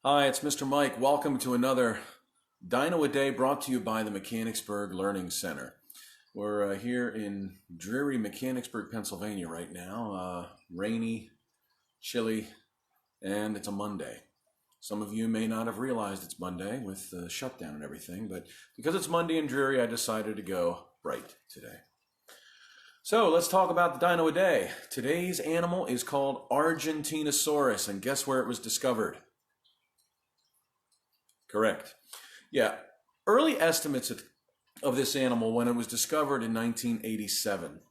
Hi, it's Mr. Mike. Welcome to another Dino-A-Day brought to you by the Mechanicsburg Learning Center. We're here in dreary Mechanicsburg, Pennsylvania right now. Rainy, chilly, and it's a Monday. Some of you may not have realized it's Monday with the shutdown and everything, but because it's Monday and dreary, I decided to go bright today. So let's talk about the Dino-A-Day. Today's animal is called Argentinosaurus, and guess where it was discovered? Correct. Yeah, early estimates of this animal when it was discovered in 1987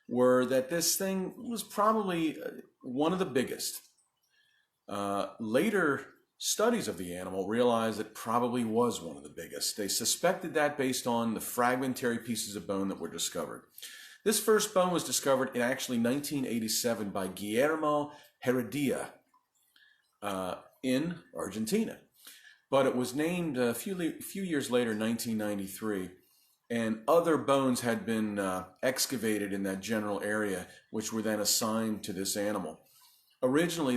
were that this thing was probably one of the biggest. Later studies of the animal realized it probably was one of the biggest. They suspected that based on the fragmentary pieces of bone that were discovered. This first bone was discovered in actually 1987 by Guillermo Heredia in Argentina. But it was named a few years later, 1993, and other bones had been excavated in that general area, which were then assigned to this animal. Originally,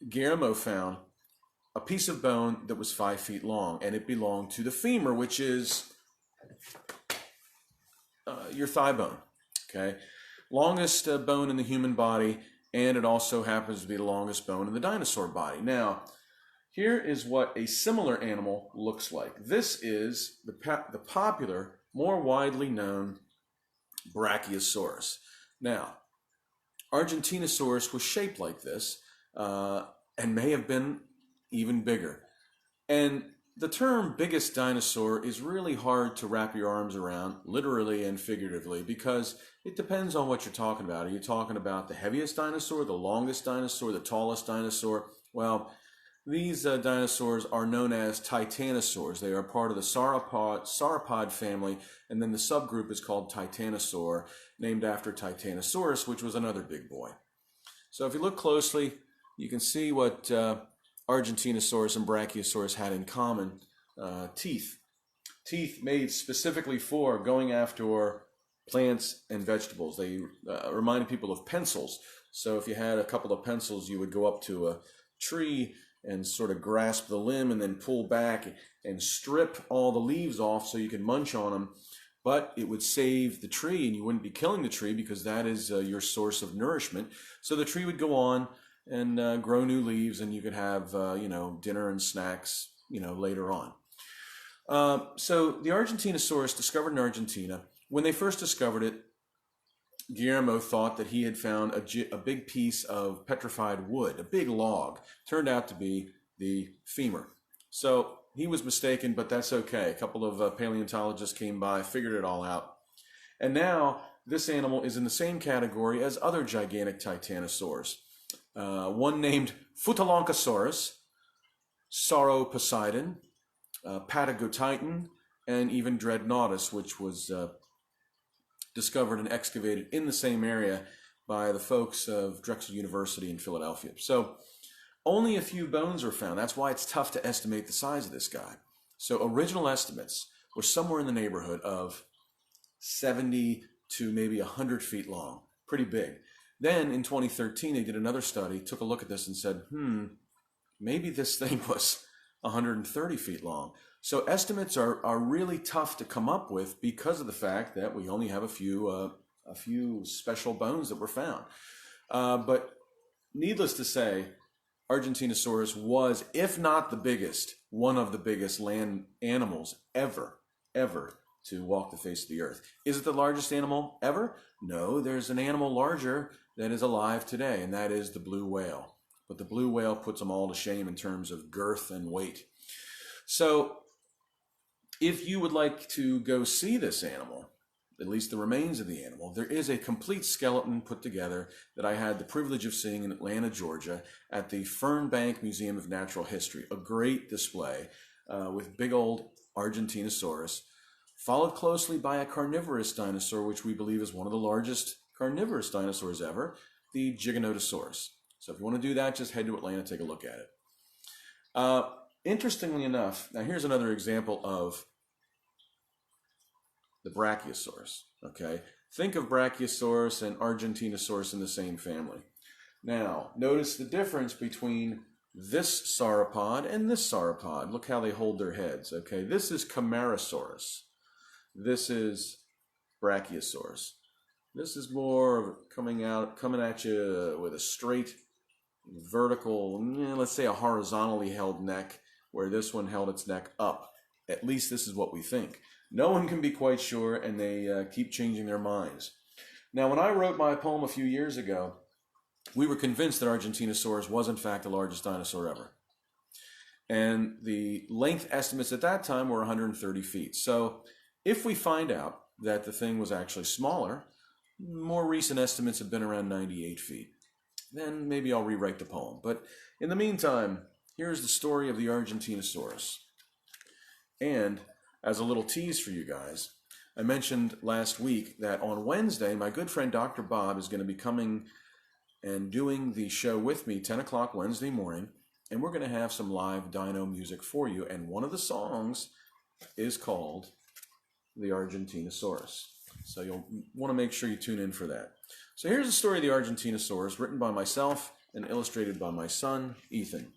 Guillermo found a piece of bone that was 5 feet long, and it belonged to the femur, which is your thigh bone, okay? Longest bone in the human body, and it also happens to be the longest bone in the dinosaur body. Now, here is what a similar animal looks like. This is the popular, more widely known Brachiosaurus. Now, Argentinosaurus was shaped like this and may have been even bigger. And the term biggest dinosaur is really hard to wrap your arms around, literally and figuratively, because it depends on what you're talking about. Are you talking about the heaviest dinosaur, the longest dinosaur, the tallest dinosaur? Well, these dinosaurs are known as titanosaurs. They are part of the sauropod family, and then the subgroup is called titanosaur, named after Titanosaurus, which was another big boy. So if you look closely, you can see what Argentinosaurus and Brachiosaurus had in common. Teeth. Teeth made specifically for going after plants and vegetables. They reminded people of pencils. So if you had a couple of pencils, you would go up to a tree and sort of grasp the limb and then pull back and strip all the leaves off so you can munch on them. But it would save the tree, and you wouldn't be killing the tree because that is your source of nourishment. So the tree would go on and grow new leaves, and you could have dinner and snacks later on. So the Argentinosaurus, discovered in Argentina, when they first discovered it, Guillermo thought that he had found a big piece of petrified wood, a big log. Turned out to be the femur. So he was mistaken, but that's okay. A couple of paleontologists came by, figured it all out. And now this animal is in the same category as other gigantic titanosaurs. One named Futalonctosaurus, Sauroposeidon, Patagotitan, and even Dreadnoughtus, which was discovered and excavated in the same area by the folks of Drexel University in Philadelphia. So only a few bones were found. That's why it's tough to estimate the size of this guy. So original estimates were somewhere in the neighborhood of 70 to maybe 100 feet long. Pretty big. Then in 2013, they did another study, took a look at this and said, maybe this thing was 130 feet long. So estimates are really tough to come up with because of the fact that we only have a few special bones that were found. But needless to say, Argentinosaurus was, if not the biggest, one of the biggest land animals ever to walk the face of the earth. Is it the largest animal ever? No, there's an animal larger that is alive today, and that is the blue whale. But the blue whale puts them all to shame in terms of girth and weight. So if you would like to go see this animal, at least the remains of the animal, there is a complete skeleton put together that I had the privilege of seeing in Atlanta, Georgia, at the Fernbank Museum of Natural History. A great display with big old Argentinosaurus, followed closely by a carnivorous dinosaur, which we believe is one of the largest carnivorous dinosaurs ever, the Giganotosaurus. So if you want to do that, just head to Atlanta, take a look at it. Interestingly enough, now here's another example of the Brachiosaurus, okay? Think of Brachiosaurus and Argentinosaurus in the same family. Now, notice the difference between this sauropod and this sauropod. Look how they hold their heads. Okay, this is Camarasaurus. This is Brachiosaurus. This is more coming at you with a straight, vertical, let's say a horizontally held neck, where this one held its neck up. At least this is what we think. No one can be quite sure, and they keep changing their minds. Now, when I wrote my poem a few years ago, we were convinced that Argentinosaurus was in fact the largest dinosaur ever. And the length estimates at that time were 130 feet. So if we find out that the thing was actually smaller, more recent estimates have been around 98 feet, then maybe I'll rewrite the poem. But in the meantime, here's the story of the Argentinosaurus. And as a little tease for you guys, I mentioned last week that on Wednesday, my good friend Dr. Bob is going to be coming and doing the show with me 10 o'clock Wednesday morning, and we're going to have some live dino music for you, and one of the songs is called the Argentinosaurus. So you'll want to make sure you tune in for that. So here's the story of the Argentinosaurus, written by myself and illustrated by my son, Ethan.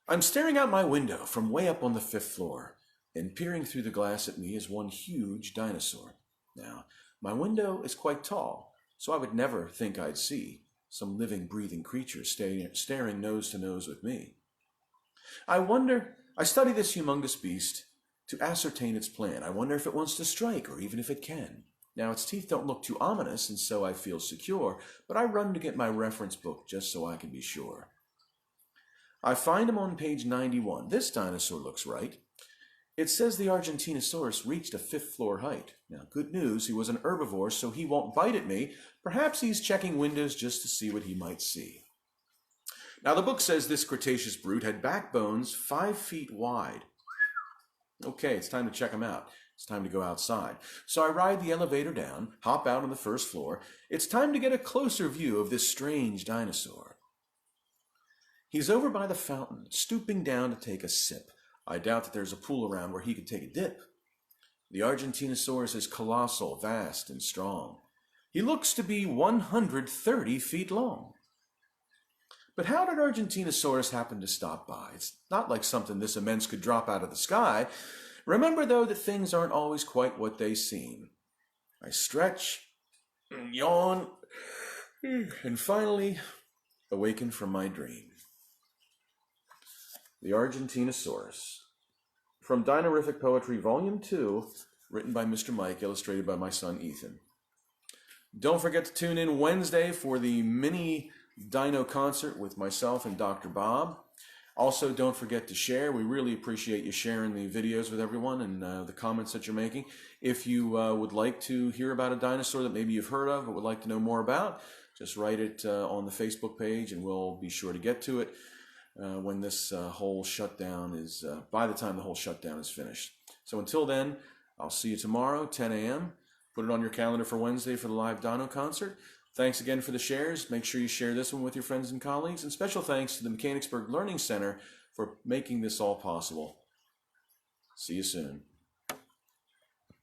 I'm staring out my window from way up on the 5th floor, and peering through the glass at me is one huge dinosaur. Now, my window is quite tall, so I would never think I'd see some living, breathing creature staring nose to nose with me. I study this humongous beast to ascertain its plan. I wonder if it wants to strike, or even if it can. Now, its teeth don't look too ominous, and so I feel secure, but I run to get my reference book just so I can be sure. I find him on page 91. This dinosaur looks right. It says the Argentinosaurus reached a 5th floor height. Now, good news, he was an herbivore, so he won't bite at me. Perhaps he's checking windows just to see what he might see. Now, the book says this Cretaceous brute had backbones 5 feet wide. Okay, it's time to check him out. It's time to go outside. So I ride the elevator down, hop out on the 1st floor. It's time to get a closer view of this strange dinosaur. He's over by the fountain, stooping down to take a sip. I doubt that there's a pool around where he could take a dip. The Argentinosaurus is colossal, vast, and strong. He looks to be 130 feet long. But how did Argentinosaurus happen to stop by? It's not like something this immense could drop out of the sky. Remember, though, that things aren't always quite what they seem. I stretch, yawn, and finally awaken from my dream. The Argentinosaurus. From Dinorific Poetry, Volume 2, written by Mr. Mike, illustrated by my son Ethan. Don't forget to tune in Wednesday for the mini dino concert with myself and Dr. Bob. Also, don't forget to share. We really appreciate you sharing the videos with everyone and the comments that you're making. If you would like to hear about a dinosaur that maybe you've heard of or would like to know more about, just write it on the Facebook page and we'll be sure to get to it when this whole shutdown is, by the time the whole shutdown is finished. So until then, I'll see you tomorrow, 10 a.m. Put it on your calendar for Wednesday for the live Dino concert. Thanks again for the shares. Make sure you share this one with your friends and colleagues. And special thanks to the Mechanicsburg Learning Center for making this all possible. See you soon.